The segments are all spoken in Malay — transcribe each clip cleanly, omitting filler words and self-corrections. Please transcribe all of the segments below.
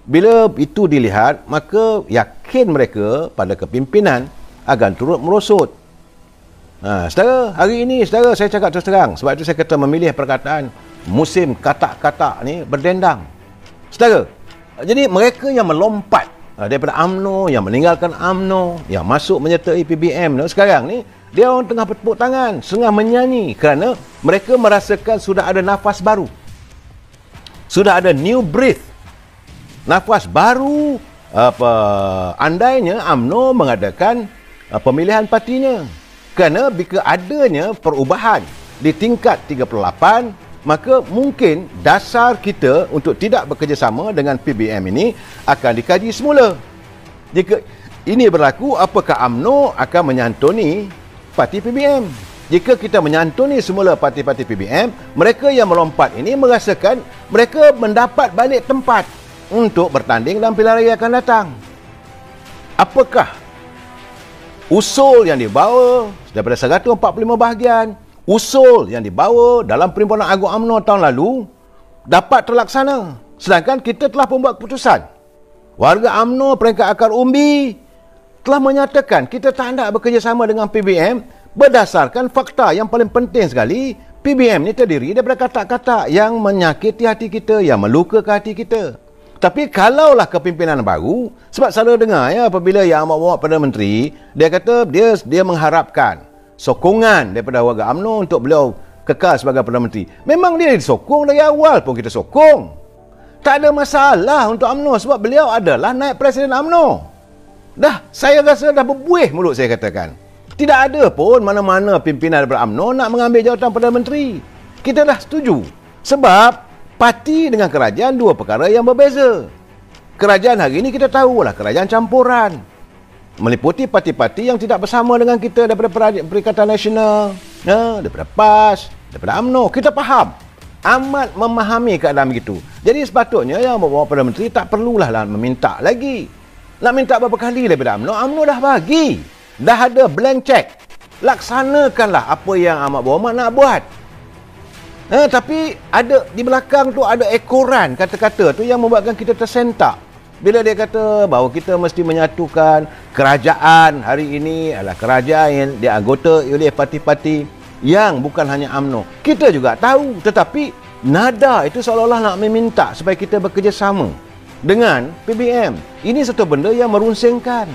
Bila itu dilihat, maka yakin mereka pada kepimpinan akan turut merosot. Saudara, hari ini saudara, saya cakap terus terang, sebab itu saya kata memilih perkataan musim katak-katak ni berdendang. Saudara, jadi mereka yang melompat daripada UMNO, yang meninggalkan UMNO, yang masuk menyertai PBM sekarang ni, dia orang tengah bertepuk tangan, tengah menyanyi kerana mereka merasakan sudah ada nafas baru. Sudah ada new breath. Nafas baru, andainya UMNO mengadakan pemilihan partinya. Kerana jika adanya perubahan di tingkat 38, maka mungkin dasar kita untuk tidak bekerjasama dengan PBM ini akan dikaji semula. Jika ini berlaku, apakah UMNO akan menyantuni parti PBM? Jika kita menyantuni semula parti-parti PBM, mereka yang melompat ini merasakan mereka mendapat balik tempat untuk bertanding dalam pilihan raya akan datang. Apakah usul yang dibawa daripada 145 bahagian, usul yang dibawa dalam Perhimpunan Agung UMNO tahun lalu dapat terlaksana? Sedangkan kita telah membuat keputusan. Warga UMNO peringkat akar umbi telah menyatakan kita tak nak bekerjasama dengan PBM berdasarkan fakta yang paling penting sekali. PBM ni terdiri daripada kata-kata yang menyakiti hati kita, yang melukakan hati kita. Tapi kalaulah kepimpinan baru, sebab selalu dengar ya apabila yang bawa Perdana Menteri, dia kata dia mengharapkan sokongan daripada warga UMNO untuk beliau kekal sebagai Perdana Menteri. Memang dia disokong dari awal pun kita sokong. Tak ada masalah untuk UMNO sebab beliau adalah naib presiden UMNO. Saya rasa dah berbuih mulut saya katakan. Tidak ada pun mana-mana pimpinan daripada UMNO nak mengambil jawatan Perdana Menteri. Kita dah setuju. Sebab parti dengan kerajaan dua perkara yang berbeza. Kerajaan hari ini kita tahulah kerajaan campuran. Meliputi parti-parti yang tidak bersama dengan kita daripada Perikatan Nasional, daripada PAS, daripada UMNO. Kita faham. Amat memahami keadaan begitu. Jadi sepatutnya yang bawa Perdana Menteri tak perlulah meminta lagi. Nak minta berapa kali daripada UMNO, UMNO dah bagi. Dah ada blank check. Laksanakanlah apa yang Ahmad Berhormat nak buat. Tapi ada di belakang tu ada ekoran kata-kata tu yang membuatkan kita tersentak. Bila dia kata bahawa kita mesti menyatukan kerajaan hari ini adalah kerajaan yang dianggota oleh parti-parti yang bukan hanya UMNO. Kita juga tahu, tetapi nada itu seolah-olah nak meminta supaya kita bekerjasama dengan PBM. Ini satu benda yang merunsingkan.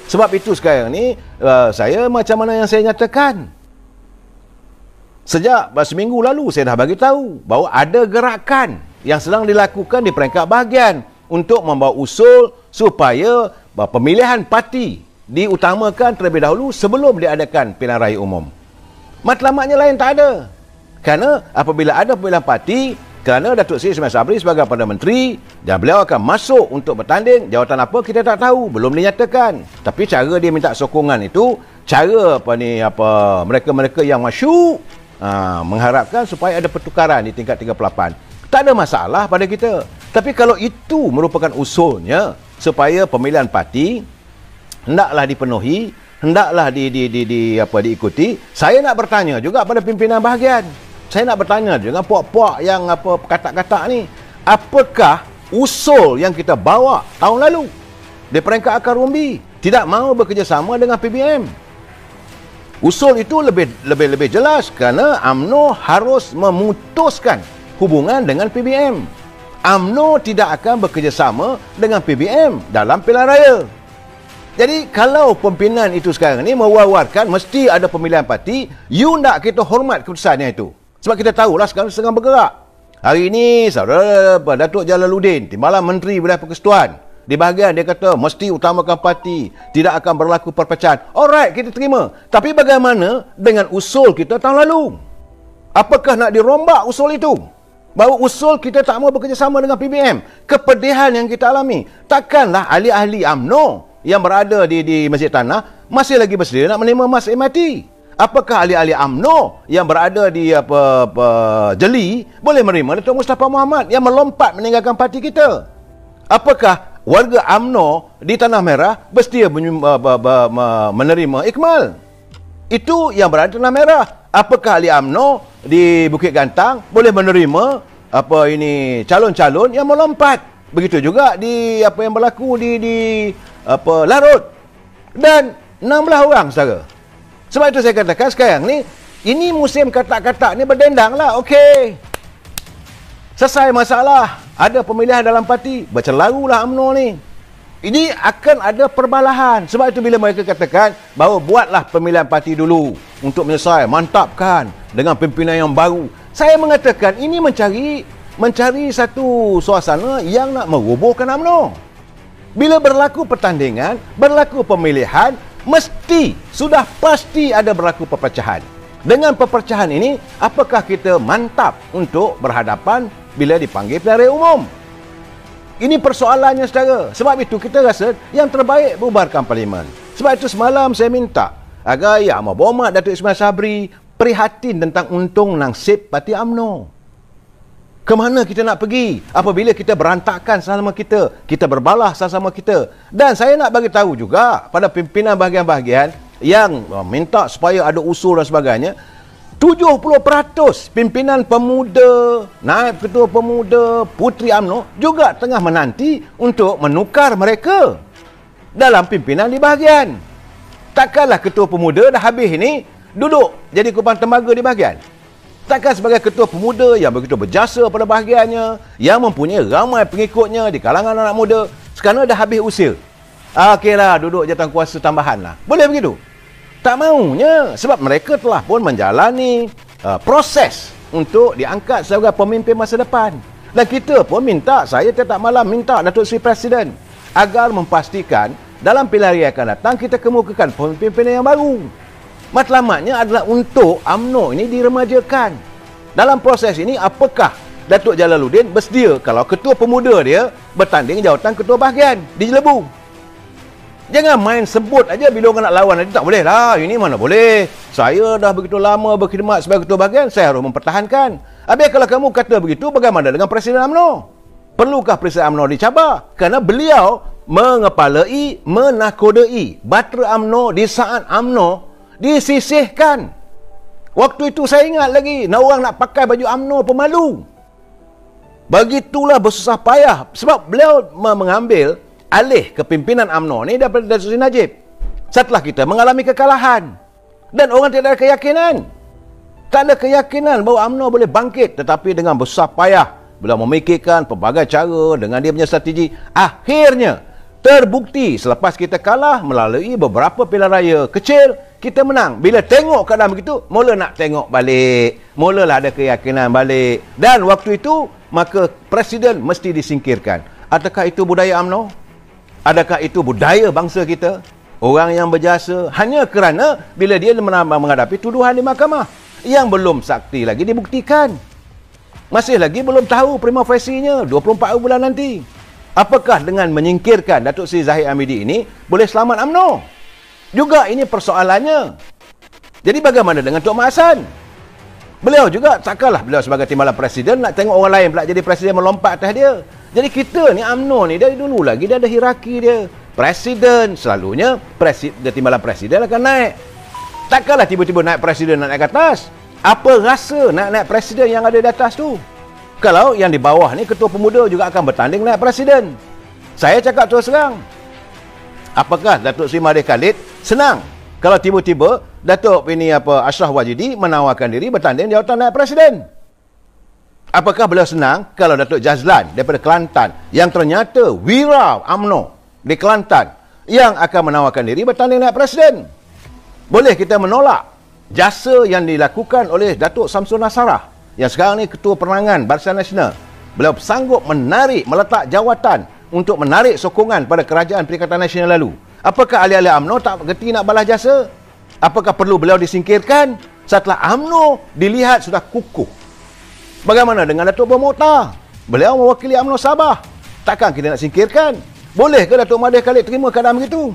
Sebab itu sekarang ni saya macam mana yang saya nyatakan. Sejak seminggu lalu saya dah bagi tahu bahawa ada gerakan yang sedang dilakukan di peringkat bahagian untuk membawa usul supaya pemilihan parti diutamakan terlebih dahulu sebelum diadakan pilihan raya umum. Matlamatnya lain tak ada. Kerana apabila ada pemilihan parti, kerana Datuk Seri Ismail Sabri sebagai Perdana Menteri dan beliau akan masuk untuk bertanding, jawatan apa kita tak tahu, belum dinyatakan. Tapi cara dia minta sokongan itu, cara mereka-mereka yang masyuk mengharapkan supaya ada pertukaran di tingkat 38. Tak ada masalah pada kita. Tapi kalau itu merupakan usulnya supaya pemilihan parti hendaklah dipenuhi, hendaklah diikuti, saya nak bertanya juga pada pimpinan bahagian. Saya nak bertanya dengan puak-puak yang kata-kata ni, apakah usul yang kita bawa tahun lalu di peringkat akar umbi tidak mahu bekerjasama dengan PBM? Usul itu lebih jelas kerana UMNO harus memutuskan hubungan dengan PBM. UMNO tidak akan bekerjasama dengan PBM dalam pilihan raya. Jadi kalau pimpinan itu sekarang ni mewar-warkan mesti ada pemilihan parti, you nak kita hormat keputusannya itu. Sebab kita tahulah sekarang sedang bergerak. Hari ini saudara Datuk Jalaluddin, Timbalan Menteri Wilayah Persekutuan, di bahagian dia kata mesti utamakan parti, tidak akan berlaku perpecahan. Alright, kita terima. Tapi bagaimana dengan usul kita tahun lalu? Apakah nak dirombak usul itu? Bahawa usul kita tak mau bekerjasama dengan PBM. Kepedihan yang kita alami. Takkanlah ahli-ahli UMNO yang berada di Masjid Tanah masih lagi bersedia nak menerima mas MRT? Apakah ahli-ahli UMNO yang berada di Jeli boleh menerima Datuk Mustafa Mohamad yang melompat meninggalkan parti kita? Apakah warga UMNO di Tanah Merah bersedia menerima Ikmal? Itu yang berada di Tanah Merah. Apakah ahli UMNO di Bukit Gantang boleh menerima calon-calon yang melompat? Begitu juga di apa yang berlaku di apa Larut. Dan 16 orang saudara. Sebab itu saya katakan sekarang ni, ini musim katak-katak ni berdendang lah. Okey. Selesai masalah. Ada pemilihan dalam parti. Bercelarulah UMNO ni. Ini akan ada perbalahan. Sebab itu bila mereka katakan bahawa buatlah pemilihan parti dulu untuk menyelesai, mantapkan dengan pimpinan yang baru. Saya mengatakan ini mencari satu suasana yang nak merobohkan UMNO. Bila berlaku pertandingan, berlaku pemilihan, mesti, sudah pasti ada berlaku perpecahan. Dengan perpecahan ini, apakah kita mantap untuk berhadapan bila dipanggil pilihan raya umum? Ini persoalannya saudara. Sebab itu kita rasa yang terbaik bubarkan parlimen. Sebab itu semalam saya minta agar Yang Amat Berhormat Datuk Ismail Sabri prihatin tentang untung nasib parti UMNO. Ke mana kita nak pergi apabila kita berantakan sama kita, kita berbalah sama kita. Dan saya nak bagi tahu juga pada pimpinan bahagian-bahagian yang minta supaya ada usul dan sebagainya, 70% pimpinan pemuda, naib ketua pemuda, puteri UMNO juga tengah menanti untuk menukar mereka dalam pimpinan di bahagian. Takkanlah ketua pemuda dah habis ini duduk jadi kupang tembaga di bahagian. Takkan sebagai ketua pemuda yang begitu berjasa pada bahagiannya, yang mempunyai ramai pengikutnya di kalangan anak muda, sekarang dah habis usia. Okeylah, duduk jawatankuasa tambahan lah. Boleh begitu? Tak maunya. Sebab mereka telah pun menjalani proses untuk diangkat sebagai pemimpin masa depan. Dan kita pun minta, saya tiap malam minta Datuk Seri Presiden agar memastikan dalam pilihan raya akan datang kita kemukakan pemimpin yang baru. Matlamatnya adalah untuk UMNO ini diremajakan. Dalam proses ini, apakah Datuk Jalaluddin bersedia kalau ketua pemuda dia bertanding jawatan ketua bahagian di Jelebu? Jangan main sebut aja bila orang nak lawan nanti. Tak boleh lah, ini mana boleh. Saya dah begitu lama berkhidmat sebagai ketua bahagian, saya harus mempertahankan. Habis kalau kamu kata begitu, bagaimana dengan Presiden UMNO? Perlukah Presiden UMNO dicabar? Kerana beliau mengepalai, menakodai batera UMNO di saat UMNO disisihkan. Waktu itu saya ingat lagi, orang nak pakai baju UMNO pemalu. Begitulah bersusah payah. Sebab beliau mengambil alih kepimpinan UMNO ni daripada Datuk Seri Najib. Setelah kita mengalami kekalahan. Dan orang tidak ada keyakinan. Tak ada keyakinan bahawa UMNO boleh bangkit. Tetapi dengan bersusah payah, beliau memikirkan pelbagai cara dengan dia punya strategi. Akhirnya, terbukti selepas kita kalah melalui beberapa pilihan raya kecil, kita menang. Bila tengok keadaan begitu, mula nak tengok balik. Mulalah ada keyakinan balik. Dan waktu itu, maka Presiden mesti disingkirkan. Adakah itu budaya UMNO? Adakah itu budaya bangsa kita? Orang yang berjasa hanya kerana bila dia menghadapi tuduhan di mahkamah yang belum sakti lagi dibuktikan. Masih lagi belum tahu prima facie-nya 24 bulan nanti. Apakah dengan menyingkirkan Datuk Seri Zahid Hamidi ini boleh selamat UMNO? Juga ini persoalannya. Jadi bagaimana dengan Tok Mat Hassan? Beliau juga takkanlah beliau sebagai timbalan presiden nak tengok orang lain pula jadi presiden melompat atas dia. Jadi kita ni UMNO ni dari dulu lagi dia ada hierarki dia. Presiden selalunya timbalan presiden akan naik. Takkanlah tiba-tiba naik presiden nak naik ke atas. Apa rasa naik presiden yang ada di atas tu? Kalau yang di bawah ni ketua pemuda juga akan bertanding naik presiden. Saya cakap terus terang. Apakah Datuk Seri Mahathir Khalid senang kalau tiba-tiba Datuk Ashraf Wajidi menawarkan diri bertanding jawatan naib presiden? Apakah beliau senang kalau Datuk Jazlan daripada Kelantan yang ternyata wira UMNO di Kelantan yang akan menawarkan diri bertanding naib presiden? Boleh kita menolak jasa yang dilakukan oleh Datuk Samsul Nasarah yang sekarang ni Ketua Penerangan Barisan Nasional. Beliau sanggup meletak jawatan untuk menarik sokongan pada kerajaan Perikatan Nasional lalu. Apakah ahli-ahli UMNO tak gerti nak balas jasa? Apakah perlu beliau disingkirkan setelah UMNO dilihat sudah kukuh? Bagaimana dengan Datuk Bermokhtar? Beliau mewakili UMNO Sabah. Takkan kita nak singkirkan? Boleh ke Datuk Mahathir Khalid terima keadaan begitu?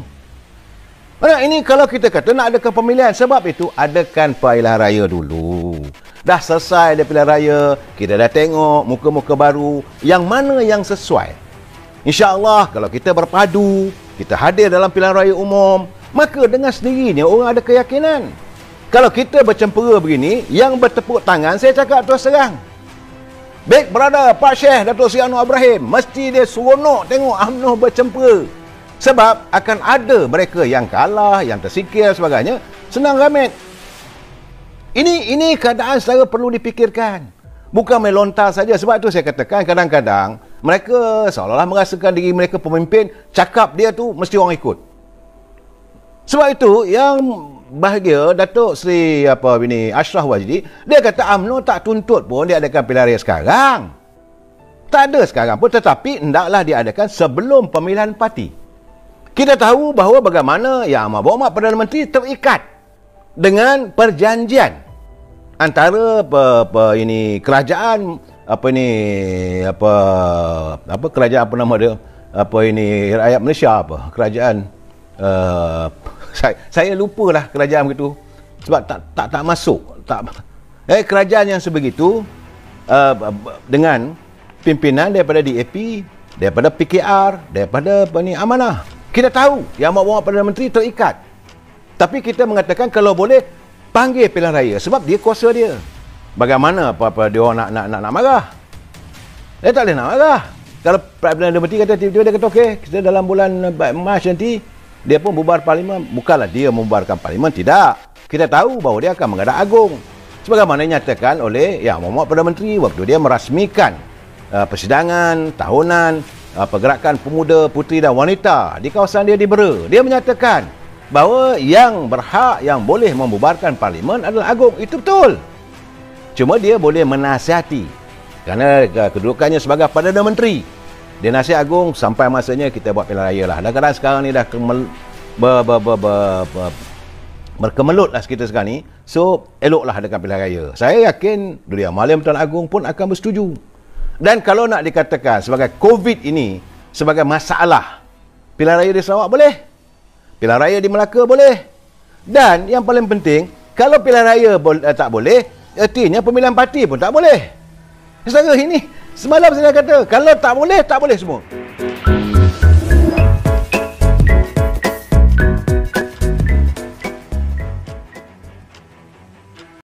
Ini kalau kita kata nak adakan pemilihan, sebab itu adakan pilihan raya dulu. Dah selesai dia pilihan raya, kita dah tengok muka-muka baru, yang mana yang sesuai. InsyaAllah kalau kita berpadu, kita hadir dalam pilihan raya umum, maka dengan sendirinya orang ada keyakinan. Kalau kita bercempera begini, yang bertepuk tangan, saya cakap terus terang, Big Brother Pak Syekh Datuk Seri Anwar Ibrahim mesti dia seronok tengok UMNO bercempera. Sebab akan ada mereka yang kalah, yang tersingkir sebagainya. Senang Ramit. Ini keadaan secara perlu dipikirkan. Bukan main lontar saja. Sebab tu saya katakan kadang-kadang mereka seolah-olah merasakan diri mereka pemimpin, cakap dia tu mesti orang ikut. Sebab itu yang bahagia Datuk Seri Ashraf Wajdi, dia kata UMNO tak tuntut pun dia adakan pilihan raya sekarang. Tak ada sekarang pun, tetapi hendaklah diadakan sebelum pemilihan parti. Kita tahu bahawa bagaimana Yang Amat Berhormat Perdana Menteri terikat dengan perjanjian antara kerajaan kerajaan apa nama dia, rakyat Malaysia, kerajaan saya lupalah kerajaan begitu sebab tak masuk kerajaan yang sebegitu dengan pimpinan daripada DAP, daripada PKR, daripada Amanah. Kita tahu Yang Amat Berhormat Perdana Menteri terikat, tapi kita mengatakan kalau boleh panggil pilihan raya sebab dia kuasa dia. Bagaimana apa dia orang nak marah? Dia tak boleh nak marah. Kalau Perdana Menteri kata tiba-tiba dia kata okey, kita dalam bulan Mac nanti dia pun bubar parlimen. Bukanlah dia membubarkan parlimen, tidak. Kita tahu bahawa dia akan menghadap agung. Sebagaimana dinyatakan oleh Yang Amat Berhormat Perdana Menteri waktu dia merasmikan persidangan tahunan pergerakan pemuda, puteri dan wanita di kawasan dia di Bera. Dia menyatakan bahawa yang berhak, yang boleh membubarkan parlimen adalah agung. Itu betul. Cuma dia boleh menasihati kerana kedudukannya sebagai Perdana Menteri. Dia nasihat agung sampai masanya kita buat pilihan raya lah. Kadang-kadang sekarang ni dah berkemelut lah kita sekarang ni. So eloklah adakan pilihan raya. Saya yakin Duli Amalya Tuan Agong pun akan bersetuju. Dan kalau nak dikatakan sebagai COVID ini sebagai masalah, pilihan raya di Sarawak boleh, pilihan raya di Melaka boleh. Dan yang paling penting, kalau pilihan raya tak boleh, artinya pemilihan parti pun tak boleh. Secara ini, semalam saya kata, kalau tak boleh semua.